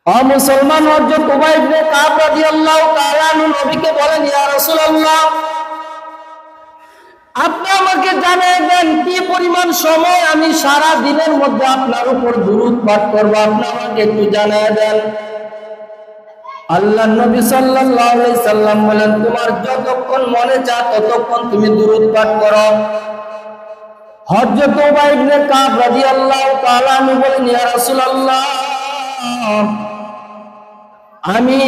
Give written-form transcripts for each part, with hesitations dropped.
মুসলমান হযরত উবাই ইবনে কাব রাদিয়াল্লাহু তাআলা আনহু নবীকে বলেন, ইয়া রাসূলুল্লাহ, আপনি আমাকে জানিয়ে দেন কি পরিমাণ সময় আমি সারা দিনের মধ্যে আপনার উপর দুরূদ পাঠ করব, আপনি আমাকে একটু জানিয়ে দেন। আল্লাহর নবী সাল্লাল্লাহু আলাইহি সাল্লাম বলেন, তোমার যতক্ষণ মনে চায় ততক্ষণ তুমি দুরূদ পাঠ করো। হযরত উবাই ইবনে কাব রাদিয়াল্লাহু তাআলা আনহু বলেন, ইয়া রাসূলুল্লাহ, আমি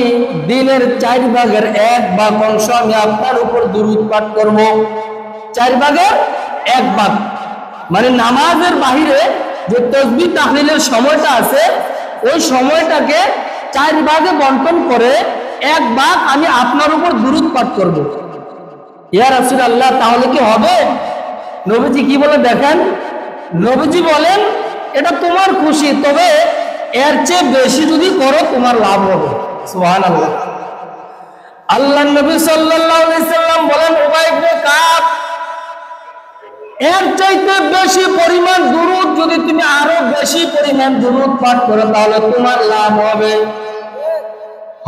দিনের 4 ভাগের 1 ভাগ অংশ আমি আপনার উপর দুরূদ পাঠ করব। 4 ভাগের 1 ভাগ মানে নামাজের বাহিরে যে তাসবিহ তাহলিলের সময়টা আছে ওই সময়টাকে 4 ভাগে বণ্টন করে 1 ভাগ আমি আপনার উপর দুরূদ পাঠ করব। ইয়া রাসূলুল্লাহ, তাহলে কি হবে? নবীজি কি বলে দেখেন, নবীজি বলেন, এটা তোমার খুশি, তবে এর চেয়ে বেশি যদি করো তোমার লাভ হবে। সুবহানাল্লাহ। আল্লাহর নবী সাল্লাল্লাহু আলাইহি সাল্লাম বলেন, উবাই ইবনে কাব, এর চাইতে বেশি পরিমাণ দুরূদ যদি তুমি আরো বেশি পরিমাণ দুরূদ পাঠ করো তাহলে তোমার লাভ হবে।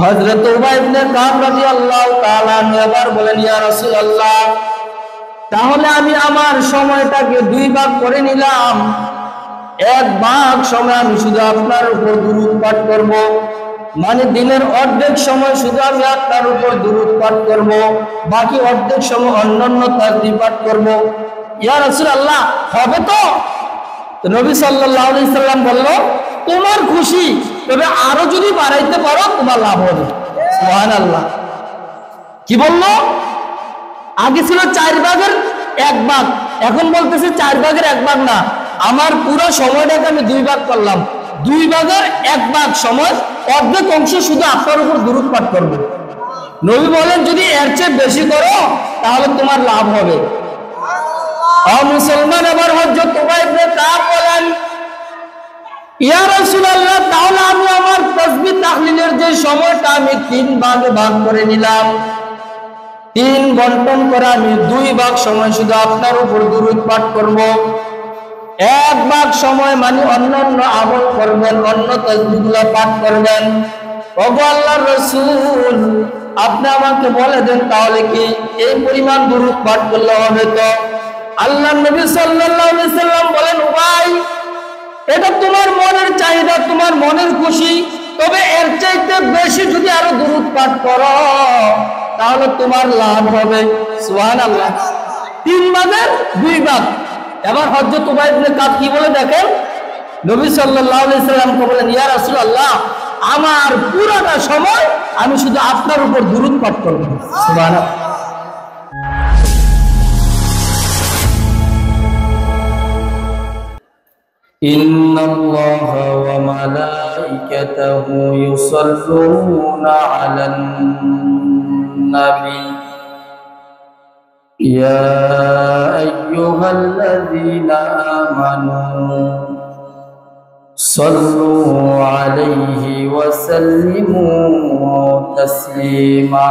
হযরত উবাই ইবনে কাব রাদিয়াল্লাহু তাআলা আনহু এবার বলেন, ইয়া রাসূলুল্লাহ, তাহলে আমি আমার সময়টাকে 2 ভাগ করে নিলাম। 1 ভাগ সময় আমি শুধু আপনার উপর দুরূদ পাঠ করব, মানে দিনের অর্ধেক সময় শুধু আমি আপনার উপর দুরূদ পাঠ করব, বাকি অর্ধেক সময় অন্যান্য তাসবিহ পাঠ করব। ইয়া রাসূলুল্লাহ, হবে তো? নবী সাল্লাল্লাহু আলাইহি সাল্লাম বলল, তোমার খুশি, তবে আরো যদি বাড়াইতে পারো তোমার লাভ হবে। সুবহানাল্লাহ। কি বললো? আগে ছিল 4 ভাগের 1 ভাগ, এখন বলতেছে 4 ভাগের 1 ভাগ না, আমার পুরো সময়টাকে আমি 2 ভাগ করলাম। 2 ভাগের 1 ভাগ সময় অর্ধেক অংশ শুধু আপনার উপর দুরূদ পাঠ করব। নবী বলেন, যদি এর চেয়ে বেশি করো তাহলে তোমার লাভ হবে। মুসলমান আবার হযরত উবাই ইবনে কাব বলেন, ইয়া রাসূলুল্লাহ, তাহলে আমি আমার তাসবিহ তাহলিলের যে সময়টা আমি 3 ভাগে ভাগ করে নিলাম, 3 বণ্টন করে আমি 2 ভাগ সময় শুধু আপনার উপর দুরূদ পাঠ করব, 1 ভাগ সময় মানে অন্যান্য আমল করবেন, অন্য তাসবিহগুলো পাঠ করবেন। ওগো আল্লাহর রাসূল, আপনি আমাকে বলে দেন, তাহলে কি এই পরিমাণ দুরূদ পাঠ করলে হবে? তো আল্লাহর নবী সাল্লাল্লাহু আলাইহি সাল্লাম বলেন, উবাই, এটা তোমার মনের চাহিদা, তোমার মনের খুশি, তবে এর চাইতে বেশি যদি আরো দুরূদ পাঠ করো তাহলে তোমার লাভ হবে। সুবহানাল্লাহ। 3 ভাগের 2 ভাগ। এবার হযরত উবাই ইবনে কাব কি বলে দেখেন, নবী সাল্লাল্লাহু আলাইহি সাল্লামকে বলেন, ইয়া রাসূলুল্লাহ, আমার পুরোটা সময় আমি শুধু আপনার উপর দুরূদ পাঠ করব। সুবহানাল্লাহ। ইন্নাল্লাহা ওয়া মালাইকাতাহু ইউসাল্লুনা আলান নবী ইয়া আইয়ুহাল্লাযীনা আমানু সাল্লু আলাইহি ওয়া সাল্লিমু তাসলিমা।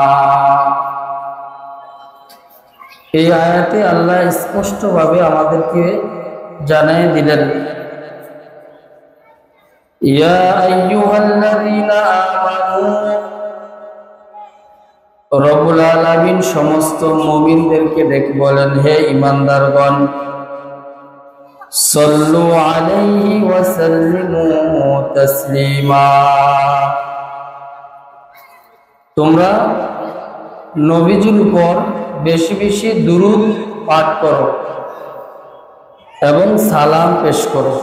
এই আয়াতে আল্লাহ স্পষ্টভাবে আমাদেরকে জানিয়ে দিলেন, ইয়া আইয়ুহাল্লাযীনা আমানু, রব্বুল আলামিন সমস্ত মুমিনদেরকে ডেকে বলেন, হে ঈমানদারগণ, সাল্লু আলাইহি ওয়া সাল্লিমু তাসলিমা, তোমরা নবীজির উপর বেশি বেশি দুরূদ পাঠ করো এবং সালাম পেশ করো।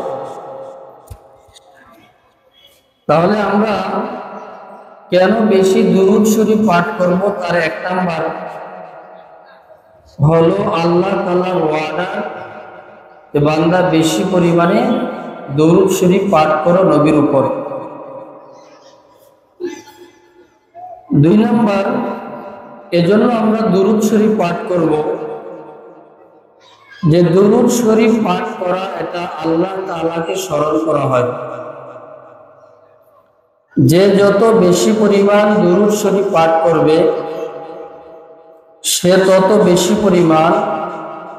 তাহলে আমরা কেন বেশি দুরূদ শরীফ পাঠ করব? তার 1 নাম্বার হলো আল্লাহ তাআলার ওয়াদা যে বান্দা বেশি পরিমাণে দুরূদ শরীফ পাঠ করো নবীর উপর। 2 নাম্বার, এজন্য আমরা দুরূদ শরীফ পাঠ করব যে দুরূদ শরীফ পাঠ করা এটা আল্লাহ তাআলাকে স্মরণ করা হয়। যে যত বেশি পরিমাণ দুরূদ শরীফ পাঠ করবে সে তত বেশি পরিমাণ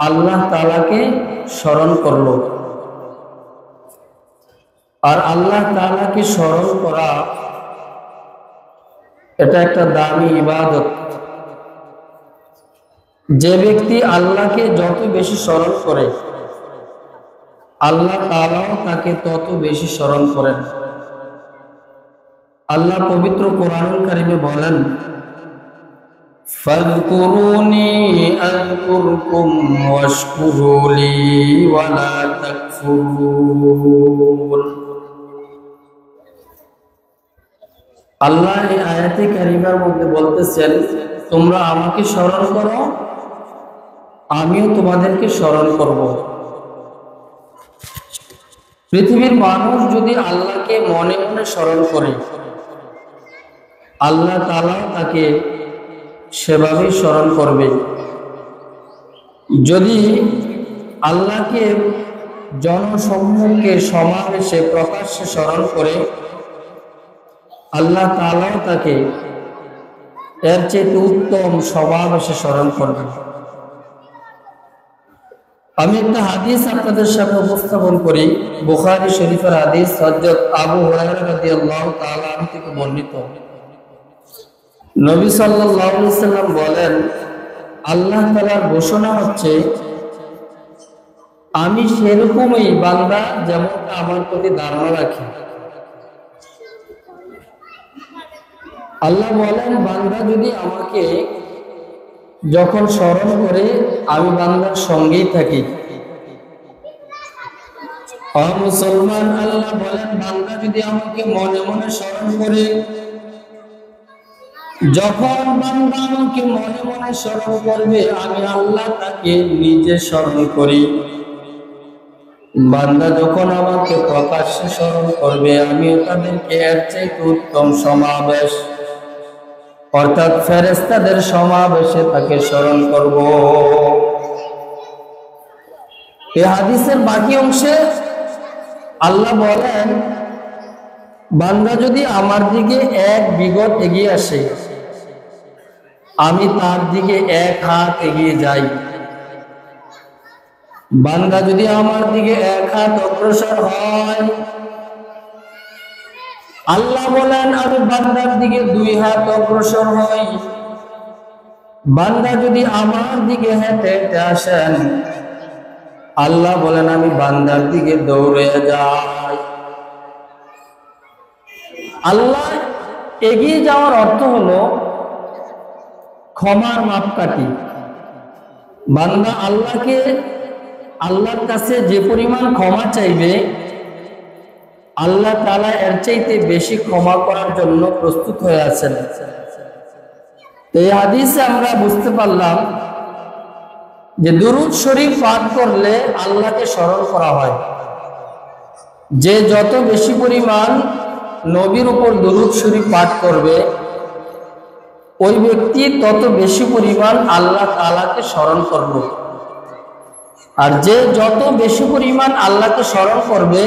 আল্লাহ তাআলাকে স্মরণ করলো। আর আল্লাহ তাআলাকে স্মরণ করা এটা একটা দামি ইবাদত। যে ব্যক্তি আল্লাহকে যত বেশি স্মরণ করে আল্লাহ তাআলাও তাকে তত বেশি স্মরণ করেন। আল্লাহ পবিত্র কোরআনুল কারীমে বলেন, ফাযকুরুনি আযকুরকুম ওয়াশকুরু লি ওয়া লা তাকফুরুন। আল্লাহ এই আয়াতে কারিমার মধ্যে বলতেছেন, তোমরা আমাকে স্মরণ করো, আমিও তোমাদেরকে স্মরণ করব। পৃথিবীর মানুষ যদি আল্লাহকে মনে মনে স্মরণ করে আল্লাহ তাআলা তাকে সেভাবেই স্মরণ করবে। যদি আল্লাহকে জনসম্মুখে সমাবেশে প্রকাশ্যে স্মরণ করে আল্লাহ তাআলাও তাকে এর চেয়ে উত্তম সমাবেশে স্মরণ করবে। আমি একটা হাদিস আপনাদের সামনে উপস্থাপন করি, বুখারী শরীফের হাদিস, হযরত আবু হুরায়রা রাদিয়াল্লাহু তাআলা আনহু থেকে বর্ণিত। নবী সাল্লাল্লাহু আলাইহি সাল্লাম বলেন, আল্লাহ তাআলার ঘোষণা হচ্ছে, আমি সেরকমই বান্দা যেমনটা আমার প্রতি ধারণা রাখি। আল্লাহ বলেন, বান্দা যদি আমাকে যখন স্মরণ করে আমি বান্দার সঙ্গেই থাকি। মুসলমান, আল্লাহ বলেন, বান্দা যদি আমাকে মনে মনে স্মরণ করে, যখন বান্দা আমাকে মনে মনে স্মরণ করবে আমি আল্লাহ তাকে নিজে স্মরণ করি। বান্দা যখন আমাকে প্রকাশ্যে স্মরণ করবে আমিও তাদেরকে এর চেয়ে উত্তম সমাবেশ অর্থাৎ ফেরেশতাদের সমাবেশে তাকে স্মরণ করব। এই হাদিসের বাকি অংশে আল্লাহ বলেন, বান্দা যদি আমার দিকে এক বিগত এগিয়ে আসে আমি তার দিকে এক হাত এগিয়ে যাই। বান্দা যদি আমার দিকে এক হাত অগ্রসর হয় আল্লাহ বলেন আমি বান্দার দিকে দুই হাত অগ্রসর হই। বান্দা যদি আমার দিকে হেঁটে হেঁটে আসেন আল্লাহ বলেন আমি বান্দার দিকে দৌড়ে যাই। আল্লাহ এগিয়ে যাওয়ার অর্থ হলো ক্ষমার মাপকাঠি। বান্দা আল্লাহর কাছে যে পরিমাণ ক্ষমা চাইবে আল্লাহ তাআলা এর চাইতে বেশি ক্ষমা করার জন্য প্রস্তুত হয়ে আছেন। এই হাদিসে আমরা বুঝতে পারলাম যে দুরূদ শরীফ পাঠ করলে আল্লাহকে স্মরণ করা হয়। যে যত বেশি পরিমাণ নবীর উপর দুরূদ শরীফ পাঠ করবে ওই ব্যক্তি তত বেশি পরিমাণ আল্লাহ তাআলাকে স্মরণ করবে। আর যে যত বেশি পরিমাণ আল্লাহকে স্মরণ করবে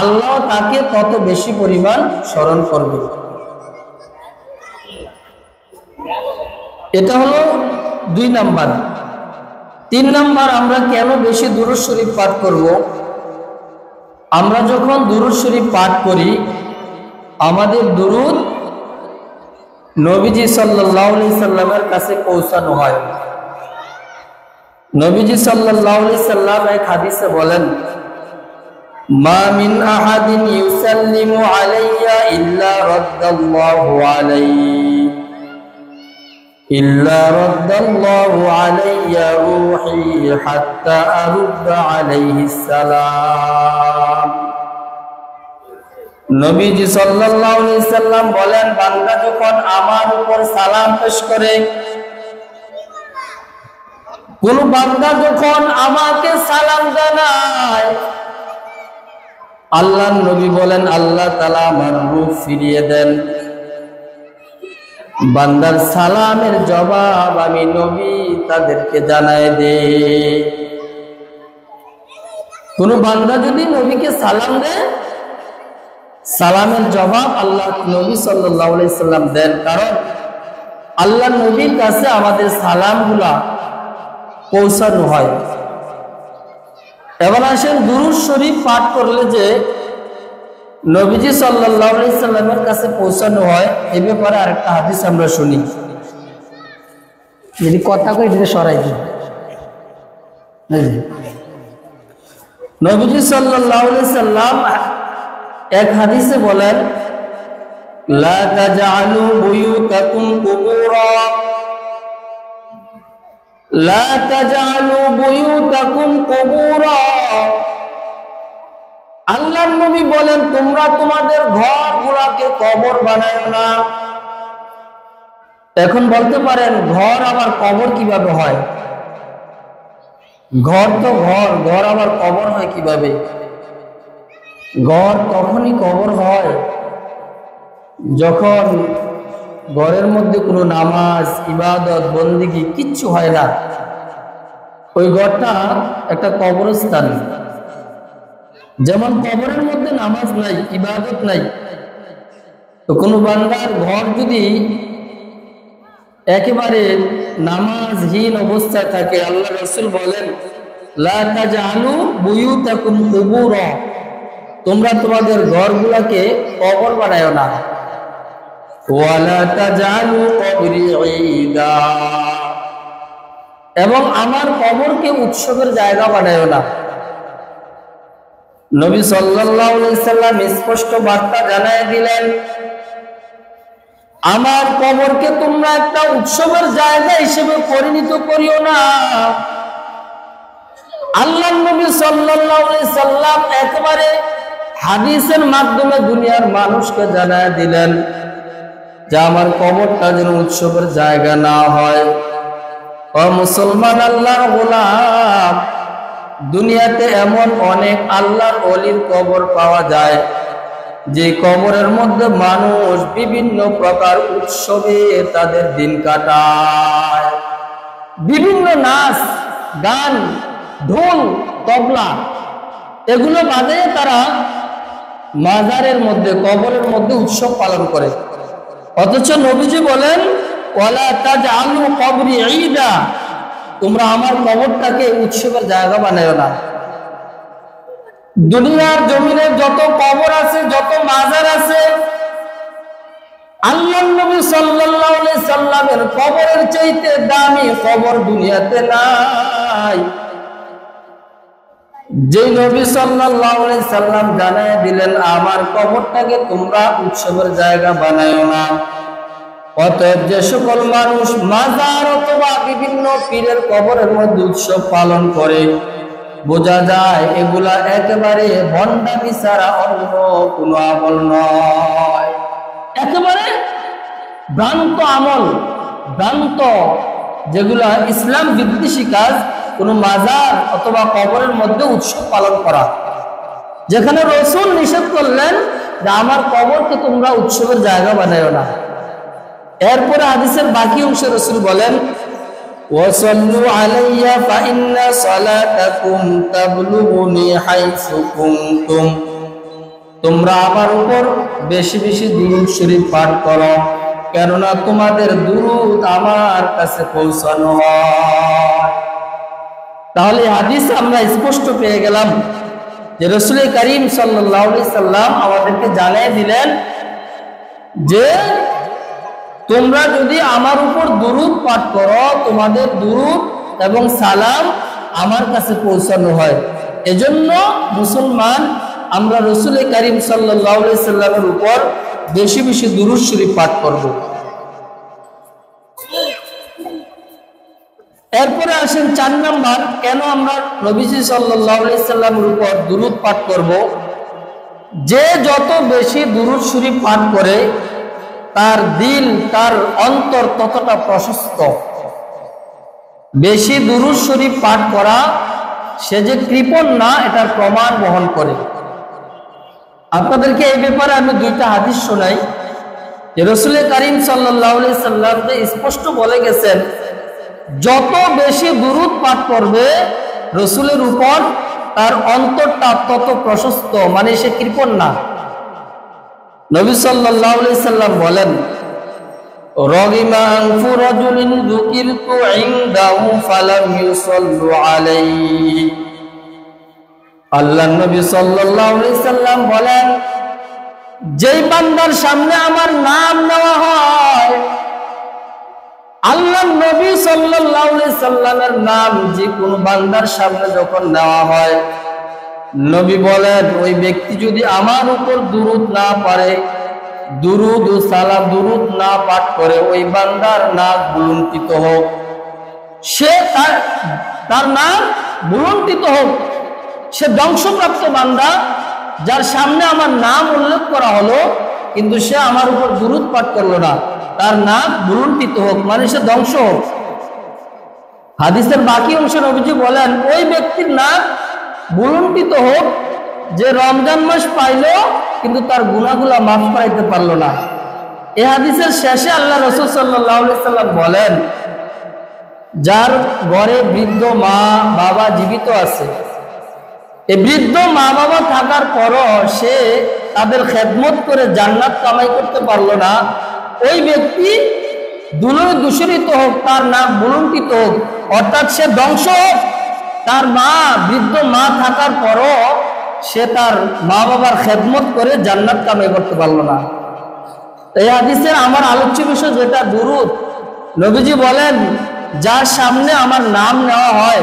আল্লাহ তাকে তত বেশি পরিমাণ স্মরণ করবে। এটা হলো 2 নাম্বার। 3 নাম্বার, আমরা কেন বেশি দুরূদ শরীফ পাঠ করব? আমরা যখন দুরূদ শরীফ পাঠ করি আমাদের দুরূদ নবীজি সাল্লাল্লাহু আলাইহি সাল্লামের কাছে পৌঁছানো হয়। নবীজি সাল্লাল্লাহু আলাইহি সাল্লাম এক হাদিসে বলেন, মা মিন আহাদিন ইউসাল্লিমু আলাইয়া ইল্লা রাদ্দাল্লাহু আলাইয়া রূহি হাত্তা আরুদ্দা আলাইহিস সালাম। নবীজি সাল্লাল্লাহু আলাইহি সাল্লাম বলেন, বান্দা যখন আমার উপর সালাম পেশ করে, কোন বান্দা যখন আমাকে সালাম জানায় আল্লাহর নবী বলেন আল্লাহ তাআলা আমার রূহ ফিরিয়ে দেন। বান্দার সালামের জবাব আমি নবী তাদেরকে জানায় দেই। কোন বান্দা যদি নবীকে সালাম দেয় সালামের জবাব আল্লাহ নবী সাল্লাল্লাহু আলাইহি সাল্লাম দেন, কারণ আল্লাহ নবীর কাছে আমাদের সালামগুলা পৌঁছানো হয়। এবার আসেন দুরূদ শরীফ পাঠ করলে যে নবীজি সাল্লাল্লাহু আলাইহি সাল্লামের কাছে পৌঁছানো হয় এই ব্যাপারে আরেকটা হাদিস আমরা শুনি। যদি কথা কই দিতে সরাই দিই। নবীজি সাল্লাল্লাহু আলাইহি সাল্লাম এক হাদিসে বলেন, লা তাজআলু বুয়ুতাকুম কুবুরা, লা তাজআলু বুয়ুতাকুম কুবুরা। আল্লাহর নবী বলেন, তোমরা তোমাদের ঘরগুলোকে কবর বানায়ো না। এখন বলতে পারেন, ঘর আবার কবর কিভাবে হয়? ঘর তো ঘর, ঘর আবার কবর হয় কিভাবে? ঘর তখনই কবর হয় যখন ঘরের মধ্যে কোনো নামাজ, ইবাদত, বন্দেগী কিচ্ছু হয় না। ওই ঘরটা একটা কবরস্থান। যেমন কবরের মধ্যে নামাজ নাই, ইবাদত নাই, তো কোনো বান্দার ঘর যদি একেবারে নামাজহীন অবস্থায় থাকে, আল্লাহ রাসূল বলেন, লা তাজআলু বুয়ুতাকুম কুবুরা, তোমরা তোমাদের ঘরগুলোকে কবর বানায়ো না। ওয়ালা তাজআলু কবরি ঈদা, এবং আমার কবরকে উৎসবের জায়গা বানায়ো না। নবী সাল্লাল্লাহু আলাইহি সাল্লাম স্পষ্ট বার্তা জানায় দিলেন, আমার কবরকে তোমরা একটা উৎসবের জায়গা হিসেবে পরিণত করিও না। আল্লাহর নবী সাল্লাল্লাহু আলাইহি সাল্লাম একেবারে হাদিসের মাধ্যমে দুনিয়ার মানুষকে জানায় দিলেন যে আমার কবরটা যেন উৎসবের জায়গা না হয়। ও মুসলমান আল্লাহর গোলাম, দুনিয়াতে এমন অনেক আল্লাহর ওলির কবর পাওয়া যায় যে কবরের মধ্যে মানুষ বিভিন্ন প্রকার উৎসবে তাদের দিন কাটায়। বিভিন্ন নাচ, গান, ঢোল, তবলা এগুলো বাজিয়ে তারা মাজারের মধ্যে, কবরের মধ্যে উৎসব পালন করে। অথচ নবীজি বলেন, ওয়ালা তাজআলু কবরি ঈদা, তোমরা আমার কবরটাকে উৎসবের জায়গা বানায়ো না। দুনিয়ার জমিনে যত কবর আছে, যত মাজার আছে, আল্লাহর নবী সাল্লাল্লাহু আলাইহি সাল্লামের কবরের চাইতে দামি কবর দুনিয়াতে নাই। যে নবী সাল্লাল্লাহু আলাইহি সাল্লাম জানায় দিলেন, আমার কবরটাকে তোমরা উৎসবের জায়গা বানায়ো না। অতএব যে সকল মানুষ মাজার অথবা বিভিন্ন পীরের কবরের মধ্যে উৎসব পালন করে, বোঝা যায় এগুলা একেবারে ভণ্ডামি ছাড়া অন্য কোনো আমল নয়। একেবারে ভ্রান্ত আমল, ভ্রান্ত যেগুলা ইসলাম বিদ্বেষী কাজ, কোনো মাজার অথবা কবরের মধ্যে উৎসব পালন করা, যেখানে রাসূল নিষেধ করলেন যে আমার কবরকে তোমরা উৎসবের জায়গা বানায়ো না। এরপরে হাদিসের বাকি অংশে রাসূল বলেন, ওয়াসাল্লু আলাইয়া ফাইন্না সালাতাকুম তাবলুগুনি হাইসু কুনতুম, তোমরা আমার উপর বেশি বেশি দুরূদ শরীফ পাঠ করো, কেননা তোমাদের দুরূদ আমার কাছে পৌঁছানো হয়। তাহলে হাদিস আমরা স্পষ্ট পেয়ে গেলাম যে রাসূল করিম সাল্লাল্লাহু আলাইহি সাল্লাম আমাদেরকে জানিয়ে দিলেন যে তোমরা যদি আমার উপর দুরূদ পাঠ করো, তোমাদের দুরূদ এবং সালাম আমার কাছে পৌঁছানো হয়। এজন্য মুসলমান আমরা রাসূল করিম সাল্লাল্লাহু আলাইহি সাল্লামের উপর বেশি বেশি দুরূদ শরীফ পাঠ করব। এরপরে আসেন 4 নাম্বার, কেন আমরা নবীজি সাল্লাল্লাহু আলাইহি সাল্লামের উপর দুরূদ পাঠ করব। যে যত বেশি দুরূদ শরীফ পাঠ করে তার দিল, তার অন্তর ততটা প্রশস্ত। বেশি দুরূদ শরীফ পাঠ করা সে যে কৃপণ না, এটার প্রমাণ বহন করে। আপনাদেরকে এই ব্যাপারে আমি 2টা হাদিস শোনাই যে রাসূল করিম সাল্লাল্লাহু আলাইহি সাল্লাম স্পষ্ট বলে গেছেন, যত বেশি দুরূদ পাঠ করবে রাসূলের উপর তার অন্তরটা তত প্রশস্ত, মানে সে কৃপণ না। নবী সাল্লাল্লাহু আলাইহি সাল্লাম বলেন, রাগিমা আনফু রাজুলিন যুকিরতু ইনদাহু ফালাম ইউসাল্লু আলাইহি। আল্লাহর নবী সাল্লাল্লাহু আলাইহি সাল্লাম বলেন, যেই বান্দার সামনে আমার নাম নেওয়া হয়, আল্লাহ নবী সাল্লাল্লাহু আলাইহি সাল্লামের নাম যে কোন বান্দার সামনে যখন নেওয়া হয়, নবী বলেন ওই ব্যক্তি যদি আমার উপর দুরূদ না পড়ে, দুরূদ ও সালাম দুরূদ না পাঠ করে, ওই বান্দার নাক বুলন্দিত হোক, সে তার নাক বুলন্দিত হোক, সে ধ্বংসপ্রাপ্ত বান্দা যার সামনে আমার নাম উল্লেখ করা হলো কিন্তু সে আমার উপর দুরূদ পাঠ করলো না, তার নাক বুলন্দিত হোক, মানে সে ধ্বংস হোক। হাদিসের বাকি অংশে নবীজি বলেন ওই ব্যক্তির নাক বুলন্দিত হোক যে রমজান মাস পাইল কিন্তু তার গুনাহগুলা মাফ করাইতে পারলো না। এই হাদিসের শেষে আল্লাহ রাসূল সাল্লাল্লাহু আলাইহি সাল্লাম বলেন, যার ঘরে বৃদ্ধ মা বাবা জীবিত আছে, এই বৃদ্ধ মা বাবা থাকার পরও সে তাদের খেদমত করে জান্নাত কামাই করতে পারলো না, ওই ব্যক্তি দুলনে দূষিত হোক, তার নাক বুলন্দিত হোক, অর্থাৎ সে ধ্বংস হোক। তার মা বৃদ্ধ মা থাকার পরও সে তার মা বাবার খেদমত করে জান্নাত কামাই করতে পারলো না। এই হাদিসের আমার আলোচ্য বিষয় যেটা দুরূদ, নবীজি বলেন যার সামনে আমার নাম নেওয়া হয়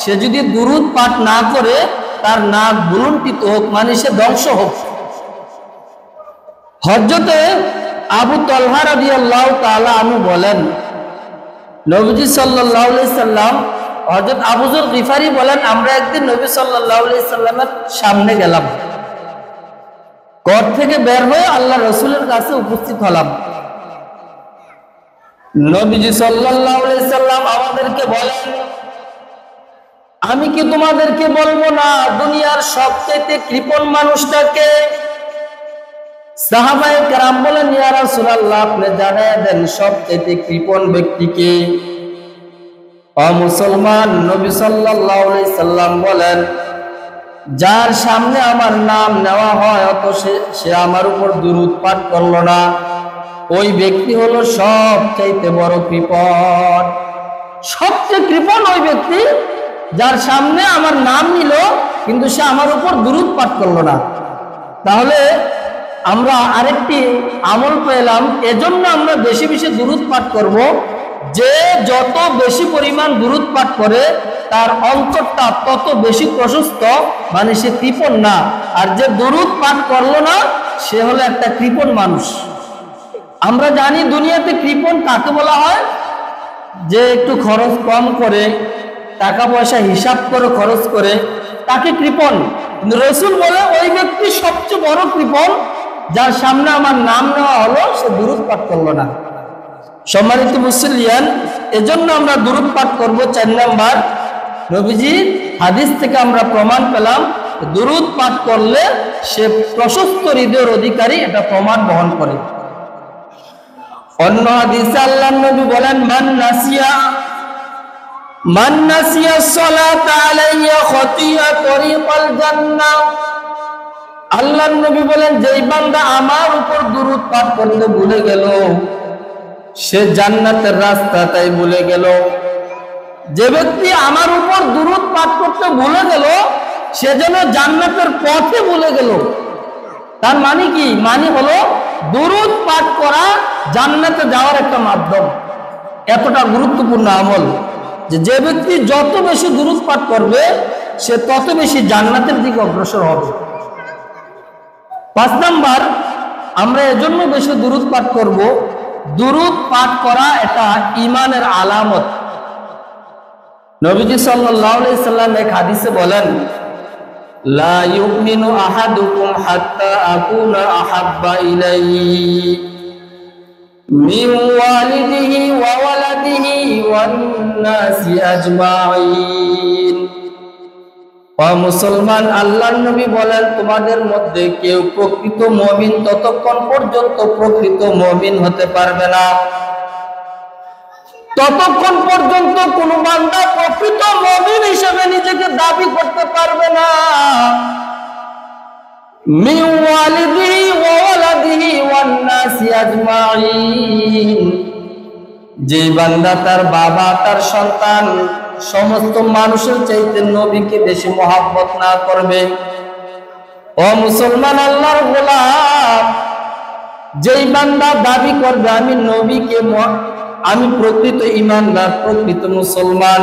সে যদি দুরূদ পাঠ না করে তার নাক বুলন্দিত হোক, মানে সে ধ্বংস হোক। হযরতে আবু তালহা রাদিয়াল্লাহু তাআলা আনহু বলেন, নবীজি সাল্লাল্লাহু আলাইহি সাল্লাম, হযরত আবু যর গিফারি বলেন, আমরা একদিন নবী সাল্লাল্লাহু আলাইহি সাল্লামের সামনে গেলাম, ঘর থেকে বের হয়ে আল্লাহ রাসূলের কাছে উপস্থিত হলাম। নবীজি সাল্লাল্লাহু আলাইহি সাল্লাম আমাদেরকে বলেন, আমি কি তোমাদেরকে বলবো না দুনিয়ার সবচেয়ে কৃপণ মানুষটাকে? সাহাবায়ে কেরাম বলেন, ইয়া রাসূলুল্লাহ আপনি জানায় দেন সবচেয়ে কৃপণ ব্যক্তিকে। ও মুসলমান, নবী সাল্লাল্লাহু আলাইহি সাল্লাম বলেন, যার সামনে আমার নাম নেওয়া হয় অথচ সে আমার উপর দুরূদ পাঠ করলো না, ওই ব্যক্তি হলো সবচেয়ে বড় কৃপণ। সবচেয়ে কৃপণ ওই ব্যক্তি যার সামনে আমার নাম নিল কিন্তু সে আমার উপর দুরূদ পাঠ করলো না। তাহলে আমরা আরেকটি আমল পেলাম, এজন্য আমরা বেশি বেশি দুরূদ পাঠ করব। যে যত বেশি পরিমাণ দুরূদ পাঠ করে তার অন্তরটা তত বেশি প্রশস্ত, মানে সে কৃপণ না। আর যে দুরূদ পাঠ করলো না সে হলো একটা কৃপণ মানুষ। আমরা জানি দুনিয়াতে কৃপণ কাকে বলা হয়? যে একটু খরচ কম করে, টাকা পয়সা হিসাব করে খরচ করে, তাকে কৃপণ। রাসূল বলে ওই ব্যক্তি সবচেয়ে বড় কৃপণ যার সামনে আমার নাম নেওয়া হলো সে দুরূদ পাঠ করলো না। সম্মানিত মুসলিয়ান, এজন্য আমরা দুরূদ পাঠ করব। 4 নাম্বার, নবীজির হাদিস থেকে আমরা প্রমাণ পেলাম দুরূদ পাঠ করলে সে প্রশস্ত হৃদয়ের অধিকারী, এটা প্রমাণ বহন করে। অন্য হাদিসে আল্লাহর নবী বলেন, মান নাসিয়া সালাতা আলাইয়া খাতিয়া তরিকাল জান্নাহ। আল্লাহর নবী বলেন, যেই বান্দা আমার উপর দুরূদ পাঠ করতে ভুলে গেল সে জান্নাতের রাস্তা তাই ভুলে গেল। যে ব্যক্তি আমার উপর দুরূদ পাঠ করতে ভুলে গেল সে যেন জান্নাতের পথে ভুলে গেল। তার মানে কি? মানে হলো দুরূদ পাঠ করা জান্নাতে যাওয়ার একটা মাধ্যম। এতটা গুরুত্বপূর্ণ আমল যে ব্যক্তি যত বেশি দুরূদ পাঠ করবে সে তত বেশি জান্নাতের দিকে অগ্রসর হবে। 5 নাম্বার, আমরা এজন্য বেশি দুরূদ পাঠ করব, দুরূদ পাঠ করা এটা ঈমানের আলামত। নবীজি সাল্লাল্লাহু আলাইহি সাল্লাম এক হাদিসে বলেন, লা ইউমিনু আহাদুকুম হাত্তা আকুনা আহাব্বা ইলাইহি মিন ওয়ালিদিহি ওয়া ওয়ালাদিহি ওয়ান নাসি আজমাইন। ও মুসলমান, আল্লাহর নবী বলেন তোমাদের মধ্যে কেউ প্রকৃত মুমিন ততক্ষণ পর্যন্ত প্রকৃত মুমিন হতে পারবে না, ততক্ষণ পর্যন্ত কোন বান্দা প্রকৃত মুমিন হিসেবে নিজেকে দাবি করতে পারবে না। মিন ওয়ালিদিহি ওয়া ওয়ালাদিহি ওয়ান নাসি আজমাইন, যে বান্দা তার বাবা তার সন্তান সমস্ত মানুষের চাইতে নবীকে বেশি মহব্বত না করবে, ও ও মুসলমান, আল্লাহর গোলাম, যেই বান্দা দাবি করবে আমি নবীকে, আমি প্রকৃত ঈমানদার, প্রকৃত মুসলমান,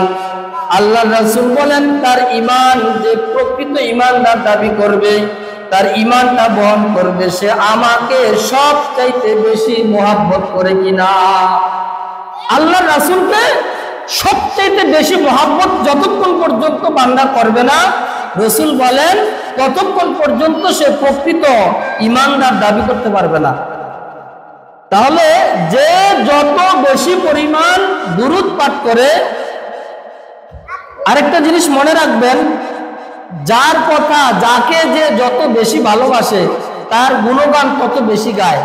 আল্লাহ রাসূল বলেন তার ঈমান, যে প্রকৃত ঈমানদার দাবি করবে, তার ঈমানটা বহন করবে, সে আমাকে সবচাইতে বেশি মহব্বত করে কিনা। আল্লাহ রাসূলকে সবচাইতে বেশি মহব্বত যতক্ষণ পর্যন্ত বান্দা করবে না, রাসূল বলেন ততক্ষণ পর্যন্ত সে প্রকৃত ঈমানদার দাবি করতে পারবে না। তাহলে যে যত বেশি পরিমাণ দুরূদ পাঠ করে, আরেকটা জিনিস মনে রাখবেন, যার কথা, যাকে যে যত বেশি ভালোবাসে তার গুণগান তত বেশি গায়।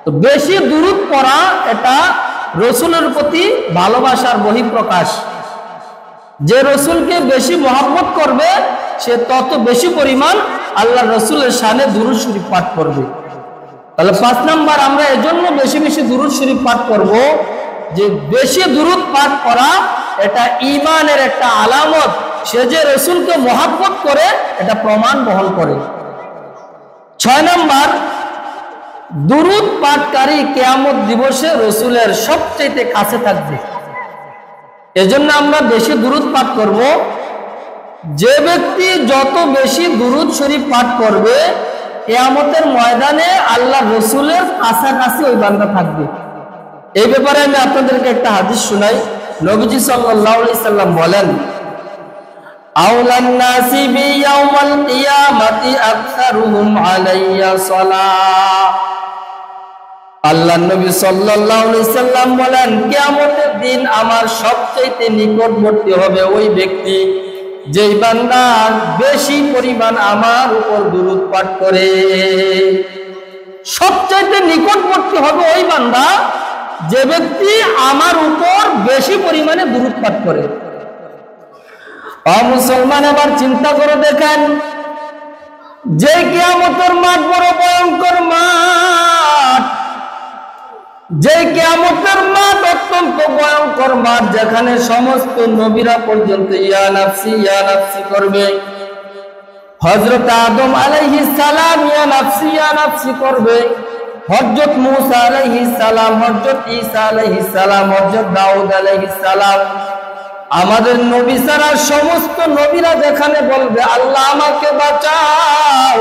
তো বেশি দুরূদ পড়া এটা রাসূলের প্রতি ভালোবাসার বহিঃপ্রকাশ। যে রাসূলকে বেশি মহব্বত করবে সে তত বেশি পরিমাণ আল্লাহ রাসূলের শানে দুরূদ শরীফ পাঠ করবে। তাহলে 5 নাম্বার, আমরা এজন্য বেশি বেশি দুরূদ শরীফ পাঠ করব যে বেশি দুরূদ পাঠ করা এটা ঈমানের একটা আলামত। সে যে রাসূলকে মহব্বত করে এটা প্রমাণ বহন করে। 6 নাম্বার, দুরূদ পাঠকারী কিয়ামত দিবসে রাসূলের সবচেয়ে কাছে থাকবে। এজন্য আমরা বেশি দুরূদ পাঠ করব। যে ব্যক্তি যত বেশি দুরূদ শরীফ পাঠ করবে কিয়ামতের ময়দানে আল্লাহ রাসূলের কাছাকাছি ওই বান্দা থাকবে। এই ব্যাপারে আমি আপনাদেরকে একটা হাদিস শোনাই। নবীজি সাল্লাল্লাহু আলাইহি সাল্লাম বলেন, আউলান নাসি বি ইয়াউমাল কিয়ামাতি আকসারুহুম আলাইয়া সালাহ। আল্লাহ নবী সাল্লাল্লাহু আলাইহি সাল্লাম বলেন, কিয়ামতের দিন আমার সবচেয়ে নিকটবর্তী হবে ওই ব্যক্তি যেই বান্দা বেশি পরিমাণ আমার উপর দুরূদ পাঠ করে। সবচেয়ে নিকটবর্তী হবে ওই বান্দা যে ব্যক্তি আমার উপর বেশি পরিমাণে দুরূদ পাঠ করে। মুসলমান, এবার চিন্তা করে দেখেন, যে কিয়ামতের মাঠ বড় ভয়ঙ্কর মাঠ, যে কিয়ামতের মাঠ অত্যন্ত ভয়ঙ্কর মাঠ, যেখানে সমস্ত নবীরা পর্যন্ত ইয়া নাফসি করবে। হযরত আদম আলাইহিস সালাম ইয়া নাফসি করবে। হযরত মূসা আলাইহিস সালাম, হযরত ঈসা আলাইহিস সালাম, হযরত দাউদ আলাইহিস সালাম, আমাদের নবী ছাড়া সমস্ত নবীরা যেখানে বলবে আল্লাহ আমাকে বাঁচাও,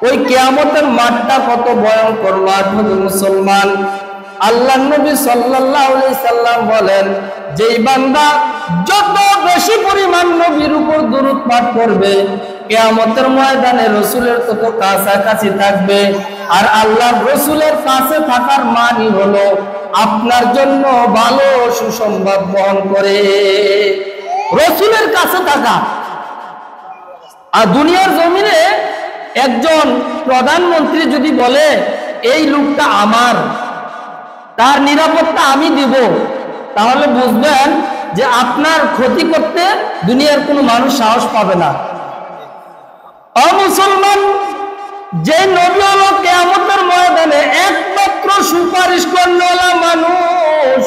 ওই কিয়ামতের মাঠটা কত ভয়ঙ্কর মাঠ হবে মুসলমান। আল্লাহ নবী সাল্লাল্লাহু আলাইহি সাল্লাম বলেন, যেই বান্দা যত বেশি পরিমাণ নবীর উপর দুরূদ পাঠ করবে কিয়ামতের ময়দানে রাসূলের তত কাছাকাছি থাকবে। আর আল্লাহর রাসূলের কাছে থাকার মানে হলো আপনার জন্য ভালো সুসংবাদ বহন করে। রাসূলের কাছে থাকা। আর দুনিয়ার জমিনে একজন প্রধানমন্ত্রী যদি বলে এই লোকটা আমার, তার নিরাপত্তা আমি দিব, তাহলে বুঝবেন যে আপনার ক্ষতি করতে দুনিয়ার কোনো মানুষ সাহস পাবে না। মুসলমান, যে নবী হলো কিয়ামতের ময়দানে একমাত্র সুপারিশ করনেওয়ালা মানুষ,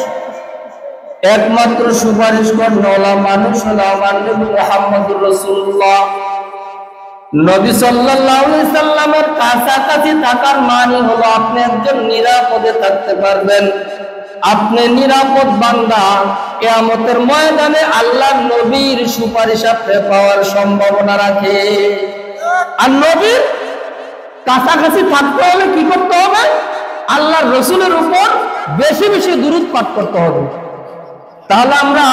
একমাত্র সুপারিশ করনেওয়ালা মানুষ হলো আমার নবী মুহাম্মদুর রাসূলুল্লাহ। নবী সাল্লাল্লাহু আলাইহি সাল্লামের কাছাকাছি থাকার মানে হলো আপনি একজন নিরাপদে থাকতে পারবেন। আপনি নিরাপদ বান্দা, কিয়ামতের ময়দানে আল্লাহর নবীর সুপারিশ আপনি পাওয়ার সম্ভাবনা রাখে। আর নবীর কাছাকাছি থাকতে হলে কি করতে হবে? আল্লাহর রাসূলের উপর বেশি বেশি দুরূদ পাঠ করতে হবে। তাহলে আমরা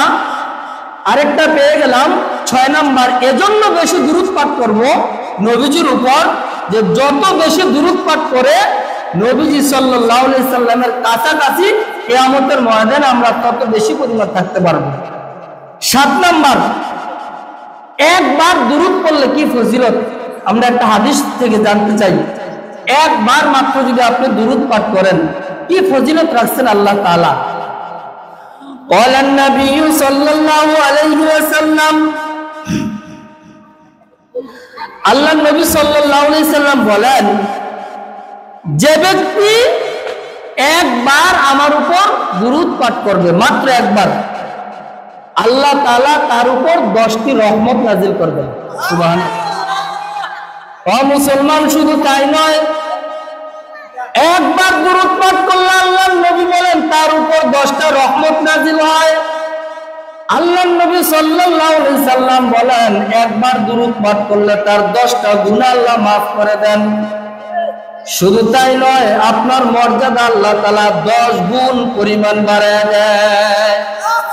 আরেকটা পেয়ে গেলাম 6 নাম্বার। এজন্য বেশি দুরূদ পাঠ করব নবীজির উপর, যে যত বেশি দুরূদ পাঠ করে নবীজি সাল্লাল্লাহু আলাইহি সাল্লামের কাছাকাছি কিয়ামতের ময়দানে আমরা তত বেশি পরিমাণ থাকতে পারব। 7 নাম্বার, একবার দুরূদ পড়লে কি ফজিলত, আমরা একটা হাদিস থেকে জানতে চাই। একবার মাত্র যদি আপনি দুরূদ পাঠ করেন কি ফজিলত রাখছেন আল্লাহ তাআলা। قال النبي صلى الله عليه وسلم, আল্লাহ নবী সাল্লাল্লাহু আলাইহি সাল্লাম বলেন, যে ব্যক্তি একবার আমার উপর দুরূদ পাঠ করবে, মাত্র একবার, আল্লাহ তাআলা তার উপর 10টি রহমত নাযিল করবেন। সুবহানাল্লাহ। মুসলমান, শুধু তাই নয়, একবার দুরূদ পাঠ করলে আল্লাহর নবী বলেন তার উপর 10টা রহমত নাজিল হয়। আল্লাহর নবী সাল্লাল্লাহু আলাইহি সাল্লাম বলেন একবার দুরূদ পাঠ করলে তার 10টা গুনাহ আল্লাহ মাফ করে দেন। শুধু তাই নয়, আপনার মর্যাদা আল্লাহ তাআলা 10 গুণ পরিমাণ বাড়ায় দেয়।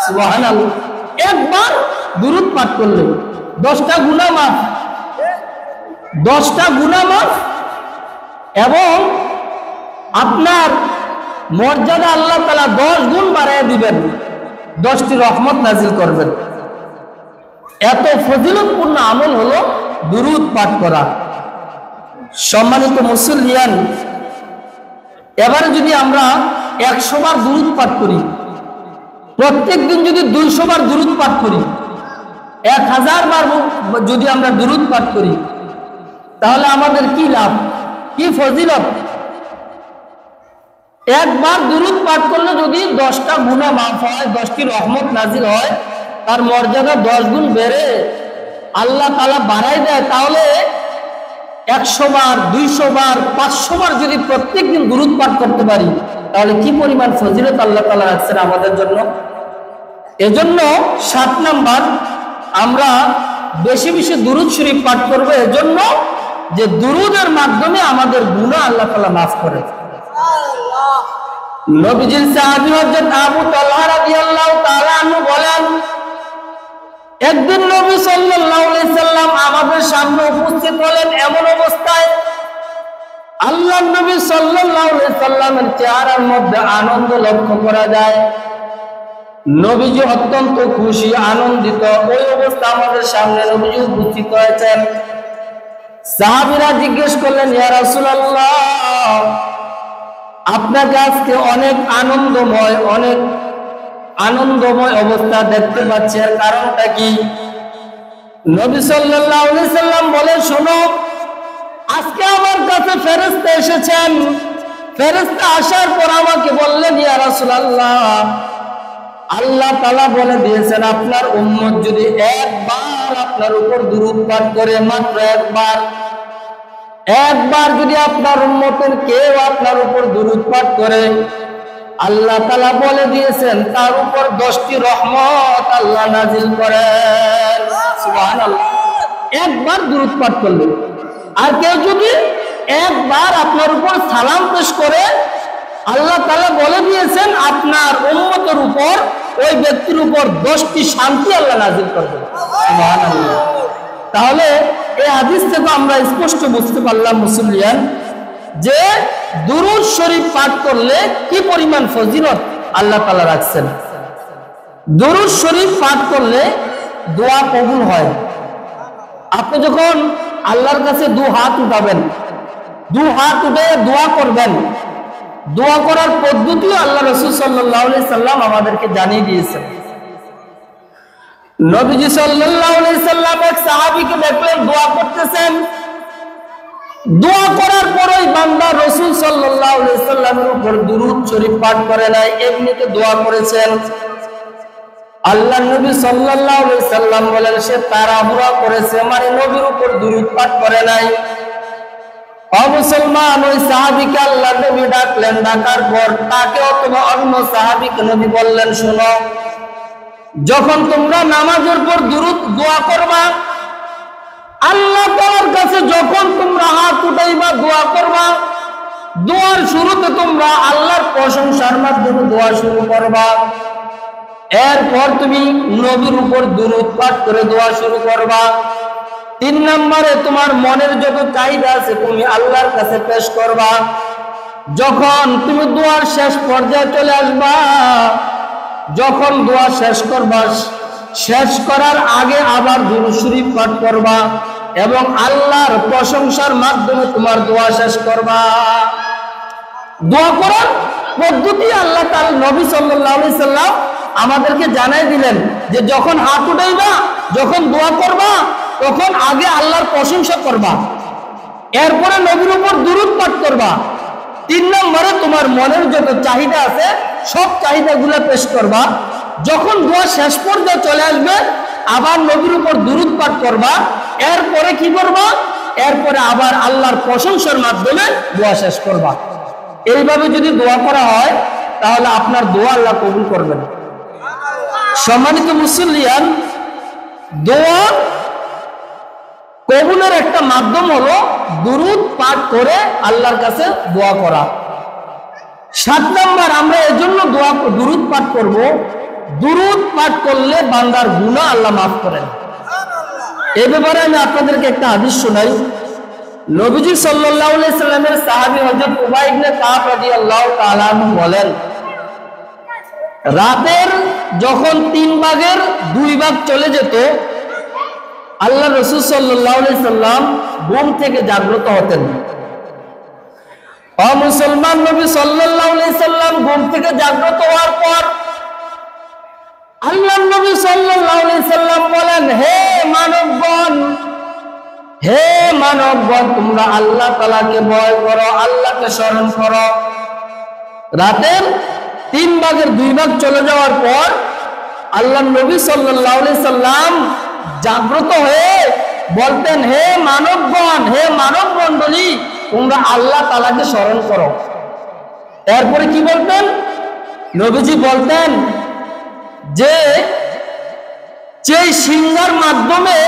সুবহানাল্লাহ। একবার দুরূদ পাঠ করলে 10টা গুনাহ মাফ, 10টা গুনাহ মাফ, এবং আপনার মর্যাদা আল্লাহ তাআলা 10 গুণ বাড়ায় দিবেন, 10টি রহমত নাজিল করবেন। এত ফজিলতপূর্ণ আমল হলো দুরূদ পাঠ করা। সম্মানিত মুসলিয়ান, এবারে যদি আমরা 100 বার দুরূদ পাঠ করি, প্রত্যেক দিন যদি 200 বার দুরূদ পাঠ করি, 1000 বার যদি আমরা দুরূদ পাঠ করি, তাহলে আমাদের কি লাভ, কি ফজিলত। একবার দুরূদ পাঠ করলে যদি 10টা গুনাহ মাফ হয়, 10টি রহমত নাজিল হয়, তার মর্যাদা 10 গুণ বেড়ে আল্লাহ তাআলা বাড়ায় দেয়। তাহলে 100 বার, 200 বার, 500 বার যদি প্রত্যেক দিন দুরূদ পাঠ করতে পারি, তাহলে কি পরিমাণ ফজিলত আল্লাহ তাআলা রাখছেন আমাদের জন্য। এজন্য 7 নাম্বার, আমরা বেশি বেশি দুরূদ শরীফ পাঠ করব, এজন্য যে দুরূদের মাধ্যমে আমাদের গুনাহ আল্লাহ তাআলা মাফ করে। নবীজির সাহাবী হযরত আবু তালহা রাদিয়াল্লাহু তাআলা আনহু বলেন, একদিন নবী সাল্লাল্লাহু আলাইহি সাল্লাম আমাদের সামনে উপস্থিত হলেন। এমন অবস্থায় আল্লাহর নবী সাল্লাল্লাহু আলাইহি সাল্লামের চেহারার মধ্যে আনন্দ লক্ষ্য করা যায়। নবীজি অত্যন্ত খুশি, আনন্দিত। ওই অবস্থা আমাদের সামনে নবীজি উপস্থিত হয়েছেন। সাহাবীরা জিজ্ঞেস করলেন, ইয়া রাসূলুল্লাহ, আপনাকে আজকে অনেক আনন্দময় অবস্থা দেখতে পাচ্ছি, এর কারণটা কি? নবী সাল্লাল্লাহু আলাইহি সাল্লাম বলেন, শোনো, আজকে আমার কাছে ফেরেশতা এসেছেন। ফেরেশতা আসার পর আমাকে বললেন, ইয়া রাসূলুল্লাহ, আল্লাহ তাআলা বলে দিয়েছেন আপনার উম্মত যদি একবার আপনার উপর দুরূদ পাঠ করে, মাত্র একবার যদি আপনার উম্মতের কেউ আপনার উপর দুরূদ পাঠ করে, আল্লাহ তাআলা বলে দিয়েছেন তার উপর 10টি রহমত আল্লাহ নাজিল করেন। সুবহানাল্লাহ। একবার দুরূদ পাঠ করলে, আর কেউ যদি একবার আপনার উপর সালাম পেশ করে, আল্লাহ তাআলা বলে দিয়েছেন আপনার উম্মতের উপর, ওই ব্যক্তির উপর 10টি শান্তি আল্লাহ নাজিল করবেন। সুবহানাল্লাহ। তাহলে এই হাদিস থেকে আমরা স্পষ্ট বুঝতে পারলাম মুসলিয়ান, যে দুরূদ শরীফ পাঠ করলে কি পরিমাণ ফজিলত আল্লাহ তাআলা রাখছেন। দুরূদ শরীফ পাঠ করলে দোয়া কবুল হয়। আপনি যখন আল্লাহর কাছে 2 হাত উঠাবেন, 2 হাত উঠে দোয়া করবেন, দোয়া করার পদ্ধতিও আল্লাহ রাসূল সাল্লাল্লাহু আলাইহি সাল্লাম আমাদেরকে জানিয়ে দিয়েছেন। নবীজি সাল্লাল্লাহু আলাইহি সাল্লাম এক সাহাবীকে দেখলেন দোয়া করতেছেন। দোয়া করার পরেই বান্দা রাসূল সাল্লাল্লাহু আলাইহি সাল্লামের উপর দুরূদ শরীফ পাঠ করে নাই, এমনিতে দোয়া করেছেন। আল্লাহর নবী সাল্লাল্লাহু আলাইহি সাল্লাম বলেন সে তাড়াহুড়া করেছে, মানে নবীর উপর দুরূদ পাঠ করে নাই। মুসলমান, ওই সাহাবীকে আল্লাহর নবী ডাকলেন। ডাকার পর তাকে অথবা অন্য সাহাবীকে নবী বললেন, শোনো, যখন তোমরা নামাজের পর দুরূদ দোয়া করবা, আল্লাহ তাআলার কাছে যখন তোমরা হাত উঠাইবা দোয়া করবা, দোয়ার শুরুতে তোমরা আল্লাহর প্রশংসার মাধ্যমে দোয়া শুরু করবা। এরপর তুমি নবীর উপর দুরূদ পাঠ করে দোয়া শুরু করবা। 3 নম্বরে তোমার মনের যত চাহিদা আছে তুমি আল্লাহর কাছে পেশ করবা। যখন তুমি দোয়ার শেষ পর্যায়ে চলে আসবা, যখন দোয়া শেষ করবা, শেষ করার আগে আবার দুরূদ শরীফ পাঠ করবা এবং আল্লাহর প্রশংসার মাধ্যমে তোমার দোয়া শেষ করবা। দোয়া করার পদ্ধতি আল্লাহ তাআলা নবী সাল্লাল্লাহু আলাইহি সাল্লাম আমাদেরকে জানাই দিলেন, যে যখন হাত উঠাইবা, যখন দোয়া করবা, তখন আগে আল্লাহর প্রশংসা করবা, এরপরে নবীর উপর দুরূদ পাঠ করবা। 3 নম্বরে তোমার মনের যত চাহিদা আছে সব চাহিদাগুলো পেশ করবা। যখন দোয়া শেষ পর্যায়ে চলে আসবে, আবার নবীর উপর দুরূদ পাঠ করবা। এরপরে কি করবা? এরপরে আবার আল্লাহর প্রশংসার মাধ্যমে দোয়া শেষ করবা। এইভাবে যদি দোয়া করা হয় তাহলে আপনার দোয়া আল্লাহ কবুল করবেন। সম্মানিত মুসলিয়ান, দোয়া কবুলের একটা মাধ্যম হলো দুরূদ পাঠ করে আল্লাহর কাছে দোয়া করা। 7 নম্বর, আমরা এজন্য দুরূদ পাঠ করব, দুরূদ পাঠ করলে বান্দার গুনাহ আল্লাহ মাফ করেন। এই ব্যাপারে আমি আপনাদেরকে একটা হাদিস শোনাই। নবীজি সাল্লাল্লাহু আলাইহি সাল্লামের সাহাবী হযরত উবাই ইবনে কাব রাদিয়াল্লাহু তাআলা আনহু বলেন, রাতের যখন 3 ভাগের 2 ভাগ চলে যেত, আল্লাহ রাসূল সাল্লাল্লাহু আলাইহি সাল্লাম ঘুম থেকে জাগ্রত হতেন। ও মুসলমান, নবী সাল্লাল্লাহু আলাইহি সাল্লাম ঘুম থেকে জাগ্রত হওয়ার পর আল্লাহর নবী সাল্লাল্লাহু আলাইহি সাল্লাম বলেন, হে মানবগণ, হে মানবগণ, তোমরা আল্লাহ তাআলাকে ভয় করো, আল্লাহকে স্মরণ করো। রাতের 3 ভাগের 2 ভাগ চলে যাওয়ার পর আল্লাহর নবী সাল্লাল্লাহু আলাইহি সাল্লাম জাগ্রত হয়ে বলতেন, হে মানবগণ, হে মানব মণ্ডলী, তোমরা আল্লাহ তাআলাকে স্মরণ করো। এরপরে কি বলতেন? নবীজি বলতেন যে সিংহার মাধ্যমে,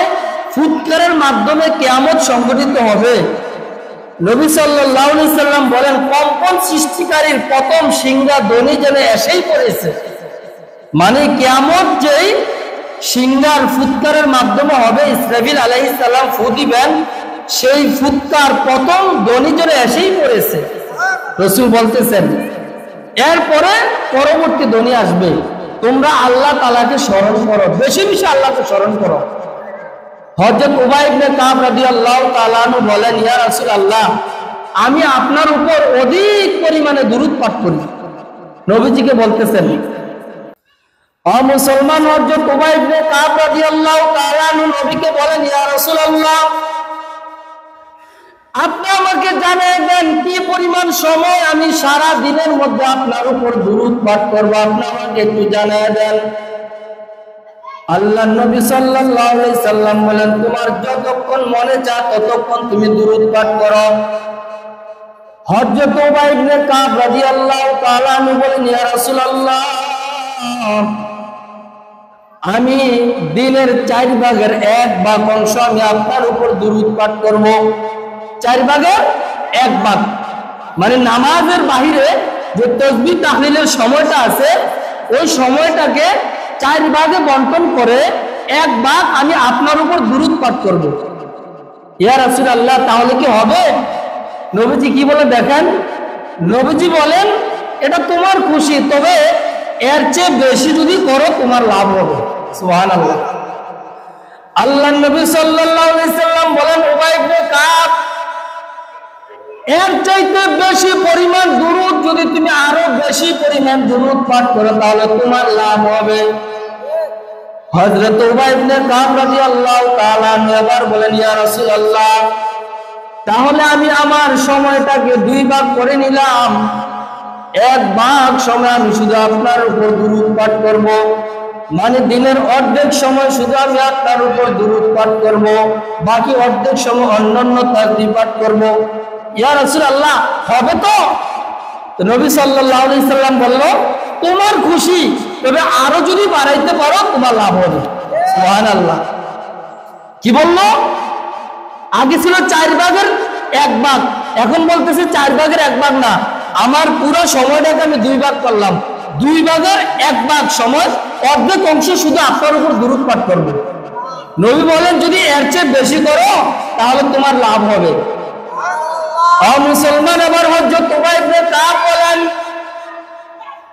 ফুৎকারের মাধ্যমে কিয়ামত সংঘটিত হবে। নবী সাল্লাল্লাহু আলাইহি সাল্লাম বলেন, কম্পন সৃষ্টিকারীর প্রথম সিংহা ধ্বনি যেন এসেই পড়েছে। মানে কিয়ামত যেই সিংহার ফুৎকারের মাধ্যমে হবে, ইসরাফিল আলাইহিস সালাম ফু দিবেন, সেই ফুৎকার প্রথম ধ্বনি যেন এসেই পড়েছে। রাসূল বলতেছেন, এরপরে পরবর্তী ধ্বনি আসবে, তোমরা আল্লাহ তাআলাকে স্মরণ করো, বেশি বেশি আল্লাহকে স্মরণ করো। হযরত উবাই ইবনে কাব রাদিয়াল্লাহু তাআলা আনহু বলেন, ইয়া রাসূলুল্লাহ, আমি আপনার উপর অধিক পরিমাণে দুরূদ পাঠ করি। নবীজিকে বলতেছেন। ও মুসলমান, হযরত উবাই ইবনে কাব রাদিয়াল্লাহু তাআলা আনহু নবীকে বলেন, ইয়া রাসূলুল্লাহ, আপনি আমাকে জানিয়ে দেন কি পরিমাণ সময় আমি সারা দিনের মধ্যে আপনার উপর দুরূদ পাঠ করব, আপনি আমাকে একটু জানিয়ে দেন। আল্লাহর নবী সাল্লাল্লাহু আলাইহি সাল্লাম বলেন, তোমার যতক্ষণ মনে চায় ততক্ষণ তুমি দুরূদ পাঠ করো। হযরত উবাই ইবনে কাব রাদিয়াল্লাহু তাআলা আনহু বলেন, ইয়া রাসূলুল্লাহ, আমি দিনের 4 ভাগের 1 ভাগ অংশ আমি আপনার উপর দুরূদ পাঠ করব। 4 ভাগের 1 ভাগ মানে নামাজের বাহিরে যে তাসবিহ তাহলিলের সময়টা আছে, ওই সময়টাকে 4 ভাগে বন্টন করে 1 ভাগ আমি আপনার উপর দুরূদ পাঠ করব। ইয়া রাসূলুল্লাহ, তাহলে কি হবে? নবীজি কি বলে দেখেন। নবীজি বলেন, এটা তোমার খুশি, তবে এর চেয়ে বেশি যদি করো তোমার লাভ হবে। সুবহানাল্লাহ। আল্লাহর নবী সাল্লাল্লাহু আলাইহি সাল্লাম বলেন, উবাই ইবনে কাব, এর চাইতে বেশি পরিমাণ দুরূদ যদি তুমি আরো বেশি পরিমাণ দুরূদ পাঠ করো তাহলে তোমার লাভ হবে। হযরত উবাই ইবনে কাব রাদিয়াল্লাহু তাআলা আনহু এবার বলেন, ইয়া রাসূলুল্লাহ, তাহলে আমি আমার সময়টাকে 2 ভাগ করে নিলাম। 1 ভাগ সময় আমি শুধু আপনার উপর দুরূদ পাঠ করব, মানে দিনের অর্ধেক সময় শুধু আমি আপনার উপর দুরূদ পাঠ করব, বাকি অর্ধেক সময় অন্যান্য তাসবিহ পাঠ করব। ইয়া রাসূলুল্লাহ, হবে তো? নবী সাল্লাল্লাহু আলাইহি সাল্লাম বলল, তোমার খুশি, তবে আরো যদি বাড়াইতে পারো তোমার লাভ হবে। সুবহানাল্লাহ। কি বললো? আগে ছিল 4 ভাগের 1 ভাগ, এখন বলতেছে 4 ভাগের 1 ভাগ না, আমার পুরো সময়টাকে আমি 2 ভাগ করলাম। 2 ভাগের 1 ভাগ সময়, অর্ধেক অংশ শুধু আপনার উপর দুরূদ পাঠ করব। নবী বলেন, যদি এর চেয়ে বেশি করো তাহলে তোমার লাভ হবে। ও মুসলমান, এবার হযরত উবাই ইবনে কাব বলেন,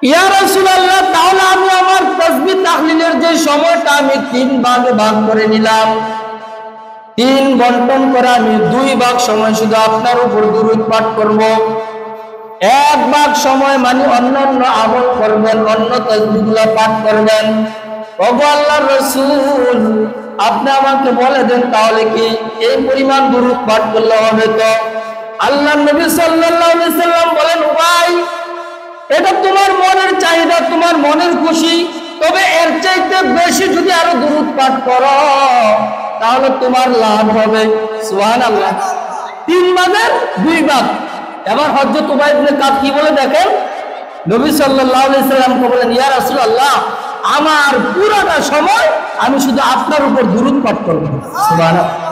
ইয়া রাসূলুল্লাহ, তাহলে আমি আমার তাসবিহ তাহলিলের যে সময়টা আমি 3 ভাগে ভাগ করে নিলাম, 3 বন্টন করে আমি 2 ভাগ সময় শুধু আপনার উপর দুরূদ পাঠ করব। 1 ভাগ সময় মানে অন্যান্য আমল করবেন, অন্য তাসবিহগুলো পাঠ করবেন। ওগো আল্লাহর রাসূল, আপনি আমাকে বলে দেন, তাহলে কি এই পরিমাণ দুরূদ পাঠ করলে হবে তো? আল্লাহর নবী সাল্লাল্লাহু আলাইহি সাল্লাম বলেন, উবাই, এটা তোমার মনের চাহিদা, তোমার মনের খুশি, তবে এর চাইতে বেশি যদি আরো দুরূদ পাঠ করো তাহলে তোমার লাভ হবে। সুবহানাল্লাহ। 3 ভাগের 2 ভাগ। এবার হযরত উবাই ইবনে কাব কি বলে দেখেন, নবী সাল্লাল্লাহু আলাইহি সাল্লামকে বলেন, ইয়া রাসূলুল্লাহ, আমার পুরোটা সময় আমি শুধু আপনার উপর দুরূদ পাঠ করব। সুবহানাল্লাহ।